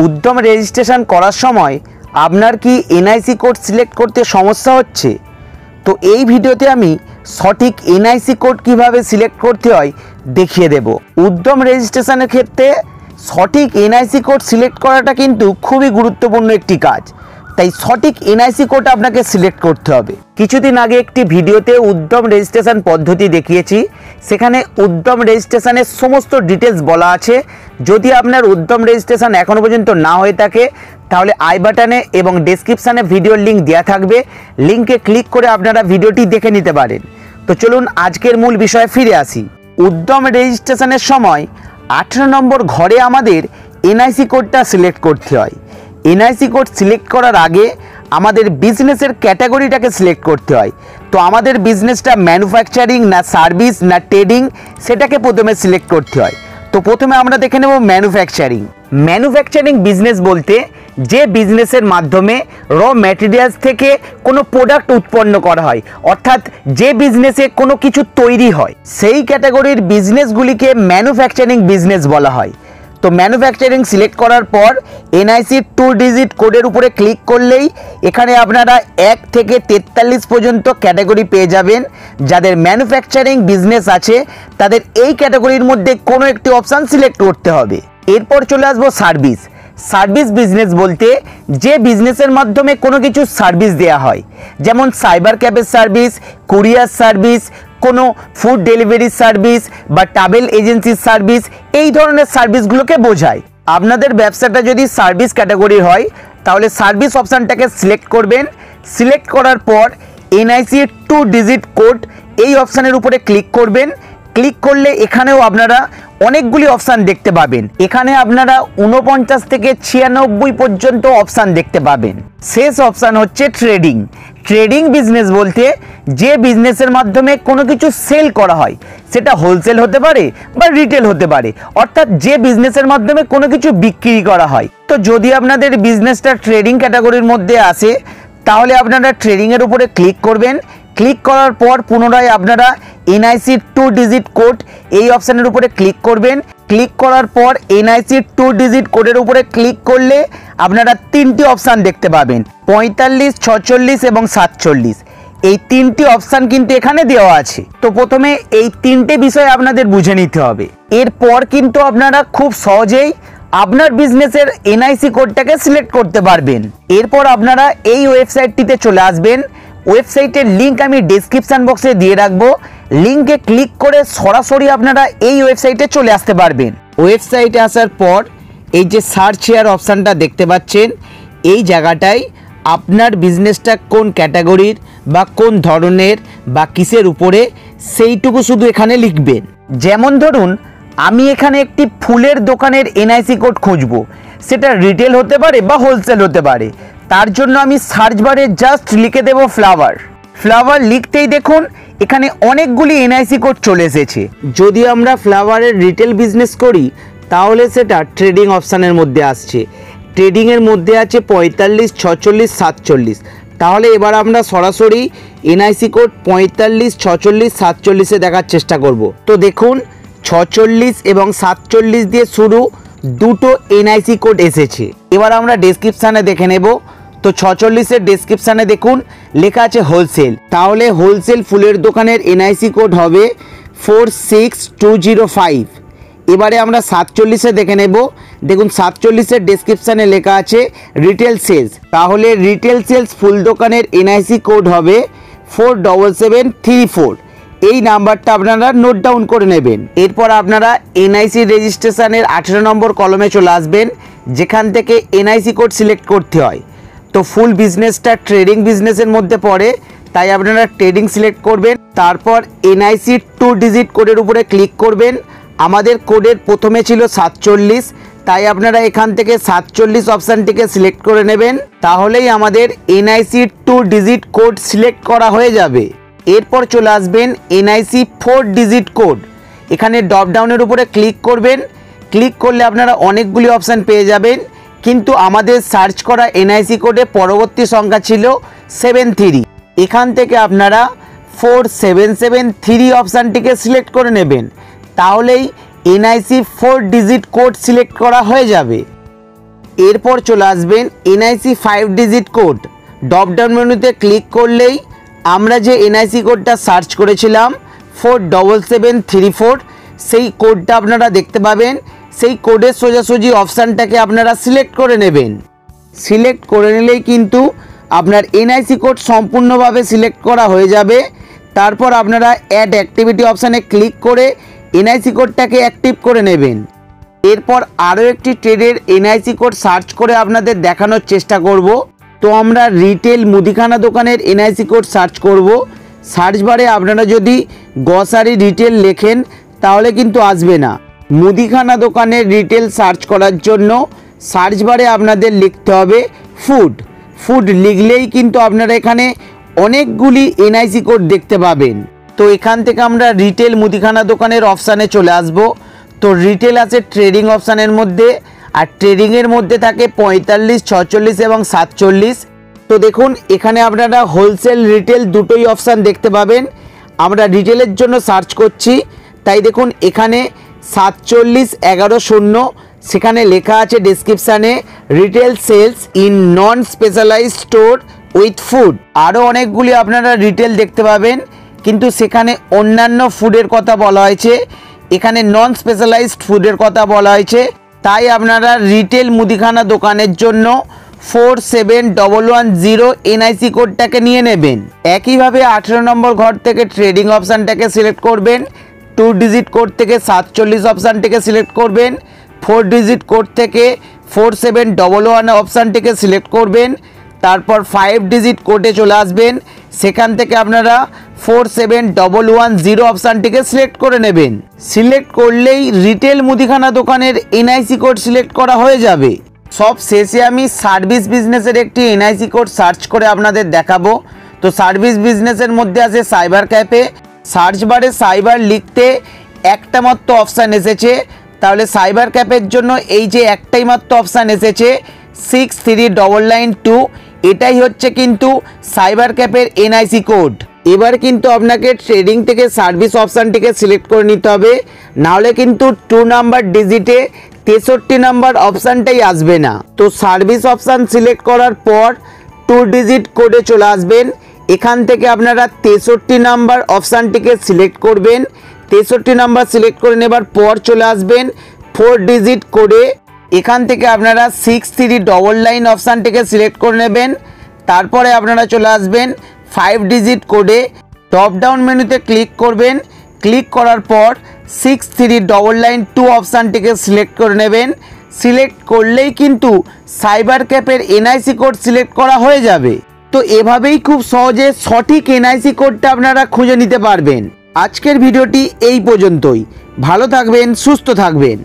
উদ্যম রেজিস্ট্রেশন করার সময় আপনার কি এনআইসি কোড সিলেক্ট করতে সমস্যা হচ্ছে? তো এই ভিডিওতে আমি সঠিক এনআইসি কোড কিভাবে সিলেক্ট করতে হয় দেখিয়ে দেব। উদ্যম রেজিস্ট্রেশনের ক্ষেত্রে সঠিক এনআইসি কোড সিলেক্ট করাটা কিন্তু খুবই গুরুত্বপূর্ণ একটি কাজ, তাই সঠিক এনআইসি কোড আপনাকে সিলেক্ট করতে হবে। কিছুদিন আগে একটি ভিডিওতে উদ্যম রেজিস্ট্রেশন পদ্ধতি দেখিয়েছি, সেখানে উদ্যম রেজিস্ট্রেশনের সমস্ত ডিটেলস বলা আছে। যদি আপনার উদ্যম রেজিস্ট্রেশন এখনও পর্যন্ত না হয়ে থাকে তাহলে আই বাটনে এবং ডেসক্রিপশানে ভিডিওর লিঙ্ক দেওয়া থাকবে, লিঙ্কে ক্লিক করে আপনারা ভিডিওটি দেখে নিতে পারেন। তো চলুন আজকের মূল বিষয়ে ফিরে আসি। উদ্যম রেজিস্ট্রেশনের সময় 18 নম্বর ঘরে আমাদের এনআইসি কোডটা সিলেক্ট করতে হয়। এনআইসি কোড সিলেক্ট করার আগে আমাদের বিজনেসের ক্যাটাগরিটাকে সিলেক্ট করতে হয়। তো আমাদের বিজনেসটা ম্যানুফ্যাকচারিং না সার্ভিস না ট্রেডিং, সেটাকে প্রথমে সিলেক্ট করতে হয়। তো প্রথমে আমরা দেখে নেব ম্যানুফ্যাকচারিং। ম্যানুফ্যাকচারিং বিজনেস বলতে যে বিজনেসের মাধ্যমে র ম্যাটেরিয়ালস থেকে কোনো প্রোডাক্ট উৎপন্ন করা হয়, অর্থাৎ যে বিজনেসে কোনো কিছু তৈরি হয়, সেই ক্যাটাগরির বিজনেসগুলিকে ম্যানুফ্যাকচারিং বিজনেস বলা হয়। তো ম্যানুফ্যাকচারিং সিলেক্ট করার পর এনআইসি 2 ডিজিট কোডের উপরে ক্লিক করলেই এখানে আপনারা 1 থেকে 43 পর্যন্ত ক্যাটাগরি পেয়ে যাবেন। যাদের ম্যানুফ্যাকচারিং বিজনেস আছে তাদের এই ক্যাটাগরির মধ্যে কোনো একটি অপশান সিলেক্ট করতে হবে। এরপর চলে আসবো সার্ভিস। সার্ভিস বিজনেস বলতে যে বিজনেসের মাধ্যমে কোনো কিছু সার্ভিস দেওয়া হয়, যেমন সাইবার ক্যাফের সার্ভিস, কুরিয়ার সার্ভিস, কোনো ফুড ডেলিভারি সার্ভিস বা ট্রাভেল এজেন্সির সার্ভিস, এই ধরনের সার্ভিসগুলোকে বোঝায়। আপনাদের ব্যবসাটা যদি সার্ভিস ক্যাটাগরি হয় তাহলে সার্ভিস অপশানটাকে সিলেক্ট করবেন। সিলেক্ট করার পর এনআইসি 2 ডিজিট কোড এই অপশানের উপরে ক্লিক করবেন। ক্লিক করলে এখানেও আপনারা অনেকগুলি অপশান দেখতে পাবেন। এখানে আপনারা 49 থেকে 96 পর্যন্ত অপশান দেখতে পাবেন। শেষ অপশান হচ্ছে ট্রেডিং। ট্রেডিং বিজনেস বলতে যে বিজনেসের মাধ্যমে কোনো কিছু সেল করা হয়, সেটা হোলসেল হতে পারে বা রিটেল হতে পারে, অর্থাৎ যে বিজনেসের মাধ্যমে কোনো কিছু বিক্রি করা হয়। তো যদি আপনাদের বিজনেসটা ট্রেডিং ক্যাটাগরির মধ্যে আসে তাহলে আপনারা ট্রেডিংয়ের উপরে ক্লিক করবেন। ক্লিক করার পর পুনরায় আপনারা এনআইসি 2 ডিজিট কোড এই অপশানের উপরে ক্লিক করবেন। ক্লিক করার পর এনআইসি 2 ডিজিট কোডের উপরে ক্লিক করলে আপনারা 3টি অপশান দেখতে পাবেন, 45, 46 এবং 47। এই 3টি অপশান কিন্তু এখানে দেওয়া আছে। তো প্রথমে এই 3টে বিষয় আপনাদের বুঝে নিতে হবে। এরপর কিন্তু আপনারা খুব সহজেই আপনার বিজনেসের এনআইসি কোডটাকে সিলেক্ট করতে পারবেন। এরপর আপনারা এই ওয়েবসাইটটিতে চলে আসবেন। ওয়েবসাইটের লিঙ্ক আমি ডেসক্রিপশান বক্সে দিয়ে রাখবো, লিঙ্কে ক্লিক করে সরাসরি আপনারা এই ওয়েবসাইটে চলে আসতে পারবেন। ওয়েবসাইটে আসার পর এই যে সার্চ হেয়ার অপশানটা দেখতে পাচ্ছেন, এই জায়গাটায় আপনার বিজনেসটা কোন ক্যাটাগরির বা কোন ধরনের বা কিসের উপরে সেইটুকু শুধু এখানে লিখবেন। যেমন ধরুন আমি এখানে একটি ফুলের দোকানের এনআইসি কোড খুঁজবো, সেটা রিটেল হতে পারে বা হোলসেল হতে পারে। তার জন্য আমি সার্চ বারে জাস্ট লিখে দেব ফ্লাওয়ার। ফ্লাওয়ার লিখতেই দেখুন এখানে অনেকগুলি এনআইসি কোড চলে এসেছে। যদি আমরা ফ্লাওয়ারের রিটেল বিজনেস করি তাহলে সেটা ট্রেডিং অপশানের মধ্যে আসছে। ট্রেডিংয়ের মধ্যে আছে 45, 46, 47। তাহলে এবার আমরা সরাসরি এনআইসি কোড 45, 46, 47-এ দেখার চেষ্টা করব। তো দেখুন 46 এবং 47 দিয়ে শুরু দুটো এনআইসি কোড এসেছে। এবার আমরা ডেসক্রিপশানে দেখে নেব। তো 46-এর ডেসক্রিপশানে দেখুন লেখা আছে হোলসেল, তাহলে হোলসেল ফুলের দোকানের এনআইসি কোড হবে 46205। এবারে আমরা 47-এ দেখে নেব। দেখুন 47-এর ডেসক্রিপশানে লেখা আছে রিটেল সেলস, তাহলে রিটেল সেলস ফুল দোকানের এনআইসি কোড হবে 47734। এই নাম্বারটা আপনারা নোট ডাউন করে নেবেন। এরপর আপনারা এনআইসি রেজিস্ট্রেশনের 18 নম্বর কলমে চলে আসবেন, যেখান থেকে এনআইসি কোড সিলেক্ট করতে হয়। তো ফুল বিজনেসটা ট্রেডিং বিজনেসের মধ্যে পড়ে, তাই আপনারা ট্রেডিং সিলেক্ট করবেন। তারপর এনআইসি 2 ডিজিট কোডের উপরে ক্লিক করবেন। আমাদের কোডের প্রথমে ছিল 47, তাই আপনারা এখান থেকে 47 অপশানটিকে সিলেক্ট করে নেবেন। তাহলেই আমাদের এনআইসি 2 ডিজিট কোড সিলেক্ট করা হয়ে যাবে। এরপর চলে আসবেন এনআইসি 4 ডিজিট কোড। এখানে ড্রপ ডাউনের উপরে ক্লিক করবেন। ক্লিক করলে আপনারা অনেকগুলি অপশান পেয়ে যাবেন, কিন্তু আমাদের সার্চ করা এনআইসি কোডে পরবর্তী সংখ্যা ছিল 73। এখান থেকে আপনারা 4773 অপশানটিকে সিলেক্ট করে নেবেন, তাহলেই এনআইসি 4 ডিজিট কোড সিলেক্ট করা হয়ে যাবে। এরপর চলে আসবেন NIC 5 digit code. Drop down মেনুতে ক্লিক করলেই আমরা যে এনআইসি কোডটা সার্চ করেছিলাম 47734, সেই কোডটা আপনারা দেখতে পাবেন। সেই কোডের সোজাসুজি অপশানটাকে আপনারা সিলেক্ট করে নেবেন। সিলেক্ট করে নিলেই কিন্তু আপনার এনআইসি কোড সম্পূর্ণভাবে সিলেক্ট করা হয়ে যাবে। তারপর আপনারা অ্যাড অ্যাক্টিভিটি অপশানে ক্লিক করে এনআইসি কোডটাকে অ্যাক্টিভ করে নেবেন। এরপর আরও একটি ট্রেডের এনআইসি কোড সার্চ করে আপনাদের দেখানোর চেষ্টা করব। তো আমরা রিটেল মুদিখানা দোকানের এনআইসি কোড সার্চ করব। সার্চ বারে আপনারা যদি গ্রসারি রিটেল লেখেন তাহলে কিন্তু আসবে না। মুদিখানা দোকানের রিটেল সার্চ করার জন্য সার্চ বারে আপনাদের লিখতে হবে ফুড। ফুড লিখলেই কিন্তু আপনারা এখানে অনেকগুলি এনআইসি কোড দেখতে পাবেন। তো এখান থেকে আমরা রিটেল মুদিখানা দোকানের অপশানে চলে আসব। তো রিটেল আছে ট্রেডিং অপশানের মধ্যে, আর ট্রেডিংয়ের মধ্যে থাকে 45, 46 এবং 47। তো দেখুন এখানে আপনারা হোলসেল রিটেল দুটোই অপশান দেখতে পাবেন। আমরা রিটেলের জন্য সার্চ করছি, তাই দেখুন এখানে 4711 সেখানে লেখা আছে ডেসক্রিপশানে retail sales in non specialised store with food. আরও অনেকগুলি আপনারা রিটেল দেখতে পাবেন, কিন্তু সেখানে অন্যান্য ফুডের কথা বলা হয়েছে, এখানে নন স্পেশালাইজড ফুডের কথা বলা হয়েছে। তাই আপনারা রিটেল মুদিখানা দোকানের জন্য 47110 এনআইসি কোডটাকে নিয়ে নেবেন। একইভাবে 18 নম্বর ঘর থেকে ট্রেডিং অপশানটাকে সিলেক্ট করবেন। 2 ডিজিট কোড থেকে 47 অপশানটিকে সিলেক্ট করবেন। 4 ডিজিট কোড থেকে 4711 অপশানটিকে সিলেক্ট করবেন। তারপর 5 ডিজিট কোডে চলে আসবেন, সেখান থেকে আপনারা 47110 অপশানটিকে সিলেক্ট করে নেবেন। সিলেক্ট করলেই রিটেল মুদিখানা দোকানের এনআইসি কোড সিলেক্ট করা হয়ে যাবে। সব শেষে আমি সার্ভিস বিজনেসের একটি এনআইসি কোড সার্চ করে আপনাদের দেখাবো। তো সার্ভিস বিজনেসের মধ্যে আছে সাইবার ক্যাফে। সার্চ বারে সাইবার লিখতে একটা মাত্র অপশান এসেছে, তাহলে সাইবার ক্যাফের জন্য এই যে একটাই মাত্র অপশান এসেছে 63992, এটাই হচ্ছে কিন্তু সাইবার ক্যাফের এনআইসি কোড। এবার কিন্তু আপনাকে ট্রেডিং থেকে সার্ভিস অপশানটিকে সিলেক্ট করে নিতে হবে, নাহলে কিন্তু 2 নাম্বার ডিজিটে 63 নাম্বার অপশানটাই আসবে না। তো সার্ভিস অপশান সিলেক্ট করার পর 2 ডিজিট কোডে চলে আসবেন। এখান থেকে আপনারা 63 নাম্বার অপশানটিকে সিলেক্ট করবেন। 63 নাম্বার সিলেক্ট করে নেবার পর চলে আসবেন 4 ডিজিট কোডে। এখান থেকে আপনারা 6399 অপশানটিকে সিলেক্ট করে নেবেন। তারপরে আপনারা চলে আসবেন 5 ডিজিট কোডে। টপ ডাউন মেনুতে ক্লিক করবেন। ক্লিক করার পর 63992 অপশানটিকে সিলেক্ট করে নেবেন। সিলেক্ট করলেই কিন্তু সাইবার ক্যাফের এনআইসি কোড সিলেক্ট করা হয়ে যাবে। তো এভাবেই খুব সহজে সঠিক এনআইসি কোডটা আপনারা খুঁজে নিতে পারবেন। আজকের ভিডিওটি এই পর্যন্তই। ভালো থাকবেন, সুস্থ থাকবেন।